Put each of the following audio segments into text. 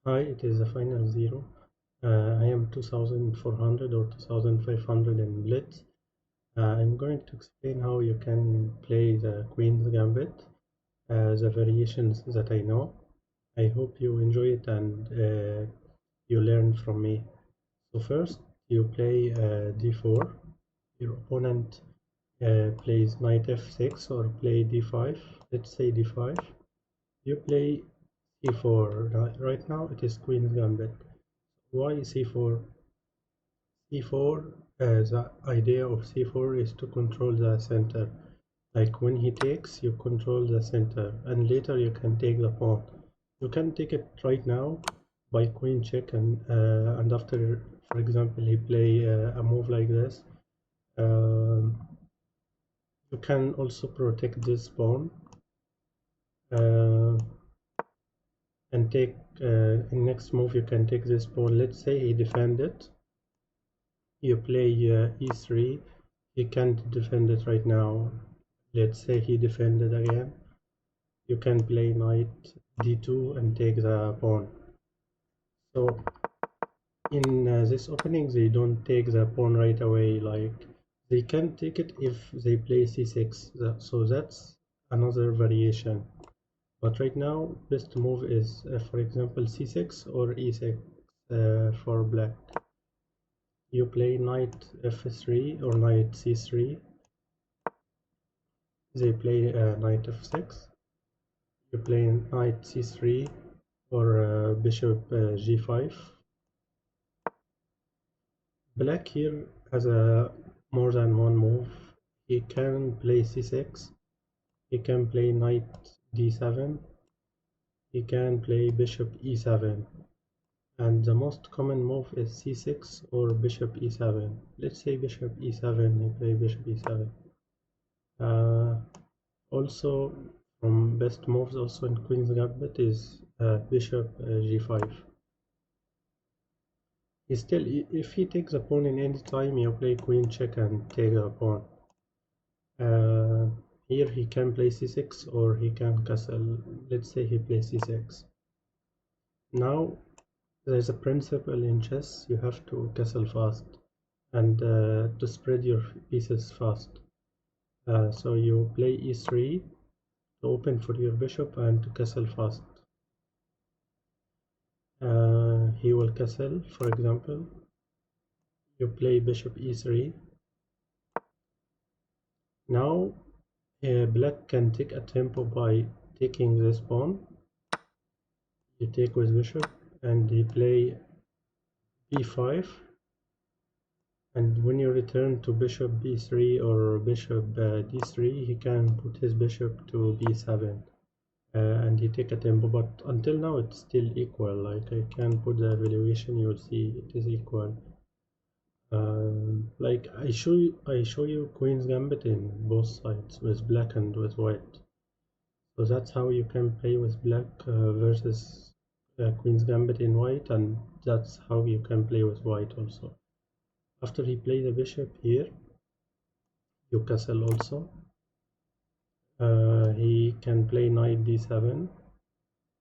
Hi, it is the final zero. I am 2400 or 2500 in Blitz. I'm going to explain how you can play the Queen's Gambit, the variations that I know. I hope you enjoy it and you learn from me. So first, you play d4. Your opponent plays knight f6 or play d5. Let's say d5. You play c4. Right now it is Queen's Gambit. Why c4? c4, the idea of c4 is to control the center. Like when he takes, you control the center, and later you can take the pawn. You can take it right now by queen check, and after, for example, he play a move like this. You can also protect this pawn uh, and take. In next move, you can take this pawn. Let's say he defend it. You play e3. He can't defend it right now. Let's say he defended again. You can play knight d2 and take the pawn. So in this opening, they don't take the pawn right away. Like they can take it if they play c6. So that's another variation. But right now, best move is, for example, c6 or e6 for black. You play knight f3 or knight c3. They play knight f6. You play knight c3 or bishop g5. Black here has a more than one move. He can play c6. He can play knight d7. He can play bishop e7. And the most common move is c6 or bishop e7. Let's say bishop e7. He play bishop e7. Also, from best moves also in Queen's Gambit is bishop g5. Still, if he takes a pawn in any time, you play queen check and take a pawn. Here he can play c6 or he can castle. Let's say he plays c6. Now there's a principle in chess: you have to castle fast and to spread your pieces fast. So you play e3 to open for your bishop and to castle fast. He will castle, for example. You play bishop e3. Now black can take a tempo by taking this pawn. You take with bishop and he play b5, and when you return to bishop b3 or bishop d3, he can put his bishop to b7 and he take a tempo, but until now it's still equal. Like I can put the evaluation, you'll see it is equal. Like I show you Queen's Gambit in both sides, with black and with white. So that's how you can play with black versus Queen's Gambit in white, and that's how you can play with white also. After he plays the bishop here, you castle also. He can play knight d7.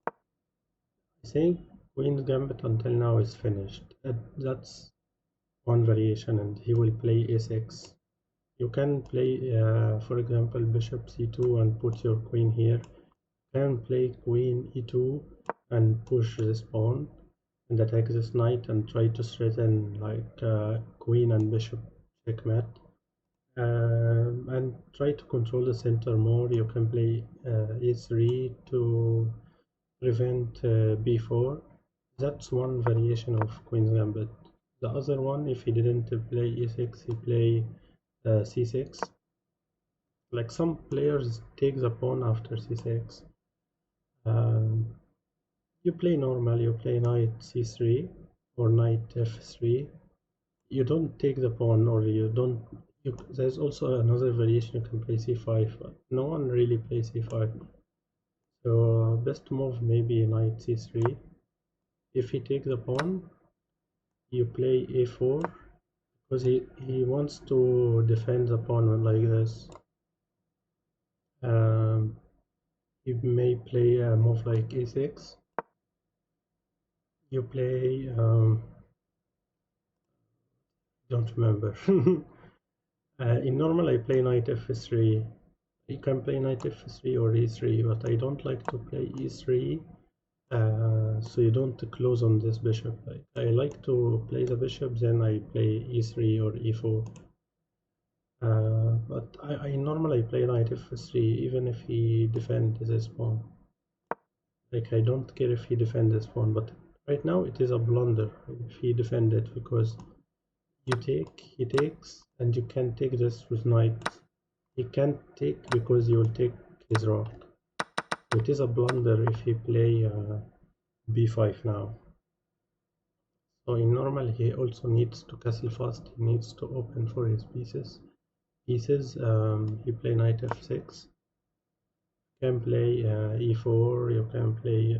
I think Queen's Gambit until now is finished. That's one variation, and he will play a6. You can play, for example, bishop c2 and put your queen here. You can play queen e2 and push this pawn and attack this knight and try to threaten like queen and bishop checkmate. And try to control the center more. You can play e3 to prevent b4. That's one variation of Queen's Gambit. The other one, if he didn't play e6, he play c6. Like some players take the pawn after c6. You play normal, you play knight c3 or knight f3. You don't take the pawn, or you don't. There's also another variation, you can play c5, but no one really plays c5. So best move maybe knight c3. If he takes the pawn, you play a4 because he wants to defend the pawn like this. You may play a move like a6. you play don't remember. In normal I play knight f3. You can play knight f3 or e3, but I don't like to play e3, so you don't close on this bishop. I like to play the bishop, then I play e3 or e4. But I normally play knight f3 even if he defends this pawn. Like, I don't care if he defends this pawn, but right now it is a blunder if he defends it, because you take, he takes, and you can take this with knight. He can't take because you will take his rook. It is a blunder if he play b5 now. So in normal he also needs to castle fast. He needs to open for his pieces. He play knight f6. You can play e4. You can play.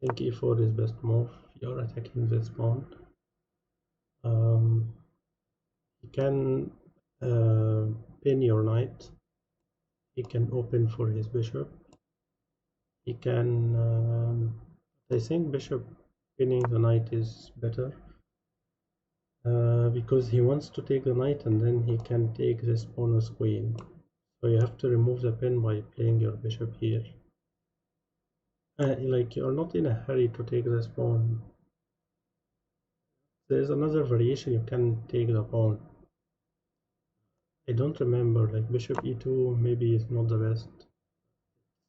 I think e4 is best move. You're attacking this pawn. You can pin your knight. He can open for his bishop. He can. I think bishop pinning the knight is better. Because he wants to take the knight and then he can take this pawn with queen. So you have to remove the pin by playing your bishop here. Like, you're not in a hurry to take this pawn. There's another variation, you can take the pawn. I don't remember, like bishop e2 maybe is not the best.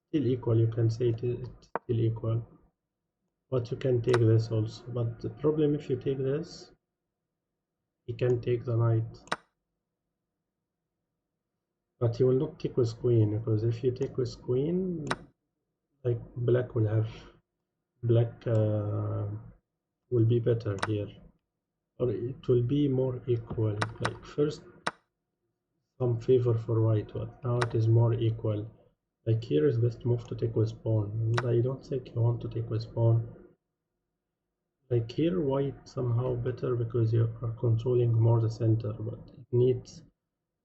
Still equal, you can say it's still equal. But you can take this also. But the problem, if you take this, he can take the knight. But he will not take with queen, because if you take with queen, like black will have will be better here, or it will be more equal. Like first some favor for white, but now it is more equal. Like here is best move to take with pawn, and I don't think you want to take with pawn. Like here white somehow better because you are controlling more the center, but it needs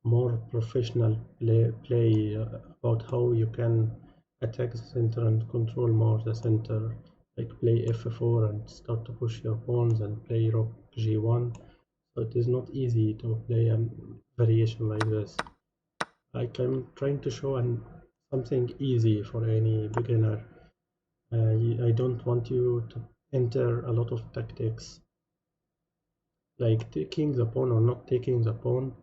more professional play about how you can attack the center and control more the center, like play f4 and start to push your pawns and play rook g1. So it is not easy to play a variation like this. Like, I'm trying to show something easy for any beginner. I don't want you to enter a lot of tactics, like taking the pawn or not taking the pawn.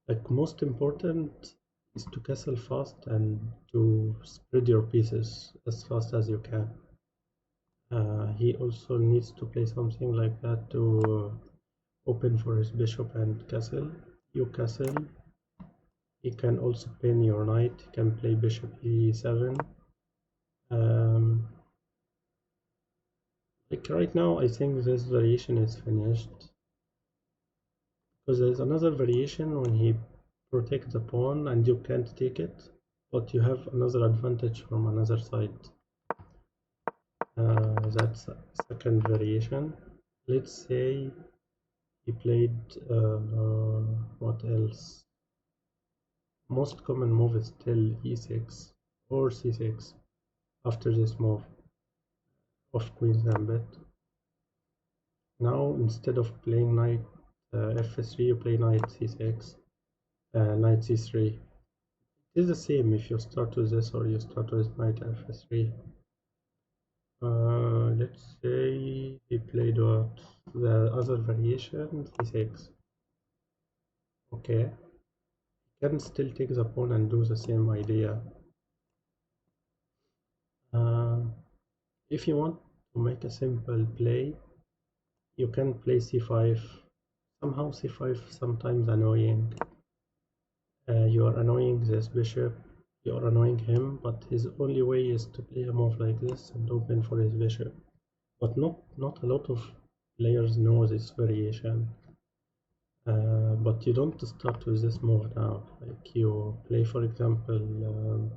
Like, most important is to castle fast and to spread your pieces as fast as you can. He also needs to play something like that to open for his bishop and castle. You castle. He can also pin your knight. He can play bishop e7. Like right now, I think this variation is finished. Because there's another variation when he protects the pawn and you can't take it, but you have another advantage from another side. That's a second variation. Let's say he played what else? Most common move is still e6 or c6 after this move of Queen's Gambit. Now instead of playing knight f3, you play knight c6, knight c3. It is the same if you start with this or you start with knight f3. Let's say he played what? The other variation, c6. Okay, you can still take the pawn and do the same idea. If you want to make a simple play, you can play c5. Somehow c5 sometimes annoying. You are annoying this bishop, you are annoying him, but his only way is to play a move like this and open for his bishop. But not a lot of players know this variation. But you don't start with this move now. Like, you play, for example,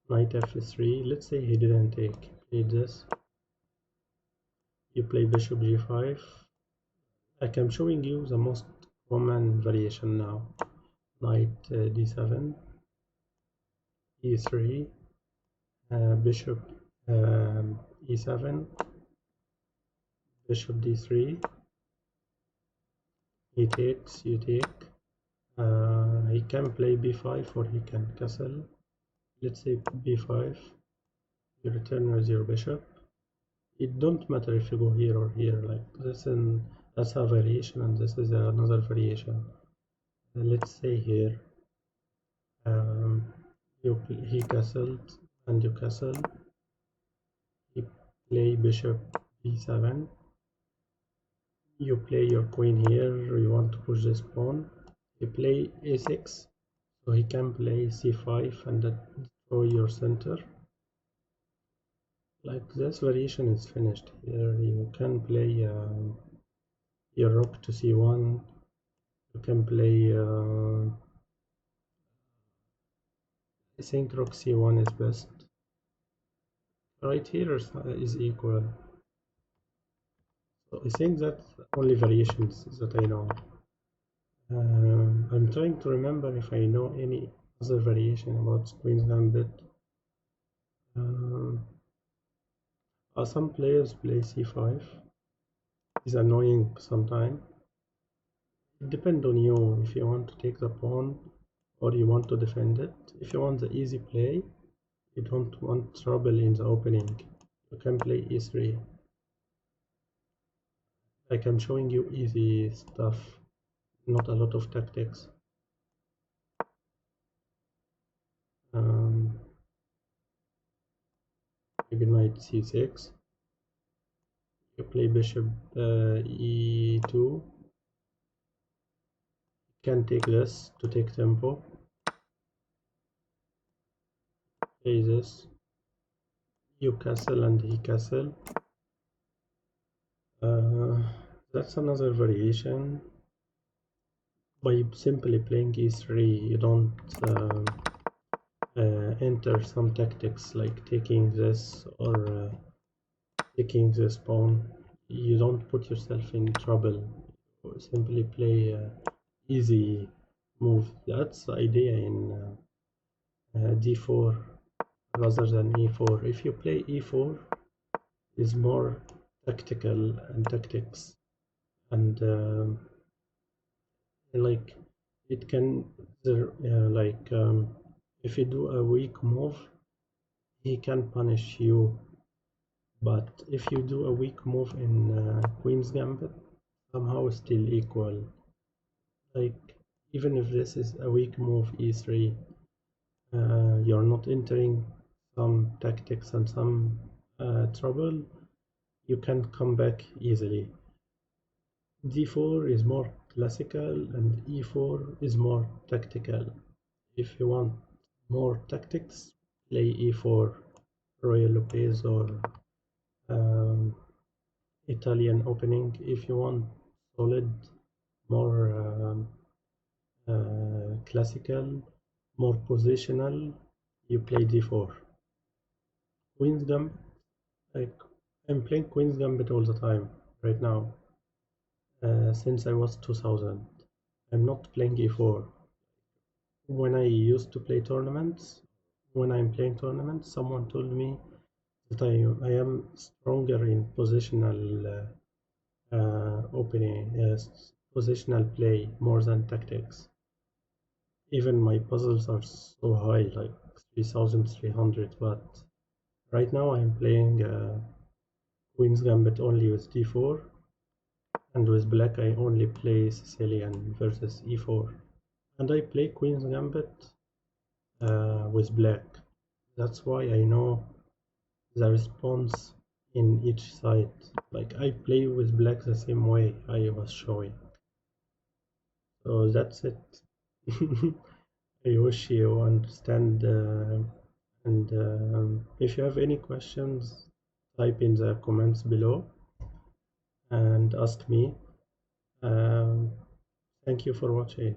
knight f3. Let's say he didn't take, played this. You play bishop g5. Like, I'm showing you the most common variation now. Knight d7, e3, bishop e7, bishop d3, he takes, you take. He can play b5 or he can castle. Let's say b5, you return with your bishop. It don't matter if you go here or here, like this, and that's a variation and this is another variation. Let's say here, he castled and you castle. You play bishop b7. You play your queen here, you want to push this pawn. You play a6, so he can play c5 and destroy your center. Like this variation is finished. Here you can play your rook to c1. You can play, I think rook c1 is best. Right here is equal. So I think that's only variations that I know. I'm trying to remember if I know any other variation about Queen's Gambit. Some players play c5. It's annoying sometimes. It depends on you if you want to take the pawn or you want to defend it. If you want the easy play, you don't want trouble in the opening, you can play e3. Like I'm showing you easy stuff, not a lot of tactics. Maybe knight c6. You play bishop e2. You can take this to take tempo. Play this. You castle and he castle. That's another variation. By simply playing e3, you don't enter some tactics like taking this or taking this pawn. You don't put yourself in trouble. You simply play easy move. That's the idea in d4 rather than e4. If you play e4, it's more tactical and tactics, and like it can if you do a weak move, he can punish you. But if you do a weak move in Queen's Gambit, somehow still equal. Like even if this is a weak move e3, you're not entering some tactics and some trouble, you can come back easily. d4 is more classical and e4 is more tactical. If you want more tactics, play e4, Royal Lopez or Italian opening. If you want solid, more classical, more positional, you play d4. Queen's Gambit, like I'm playing Queen's Gambit all the time right now, since I was 2000. I'm not playing e4. When I used to play tournaments, when I'm playing tournaments, someone told me that I am stronger in positional opening, positional play more than tactics. Even my puzzles are so high, like 3300, but right now I'm playing Queen's Gambit only with d4, and with black I only play Sicilian versus e4. And I play Queen's Gambit with black. That's why I know the response in each side. Like I play with black the same way I was showing. So that's it. I wish you understand, and if you have any questions, type in the comments below and ask me. Thank you for watching.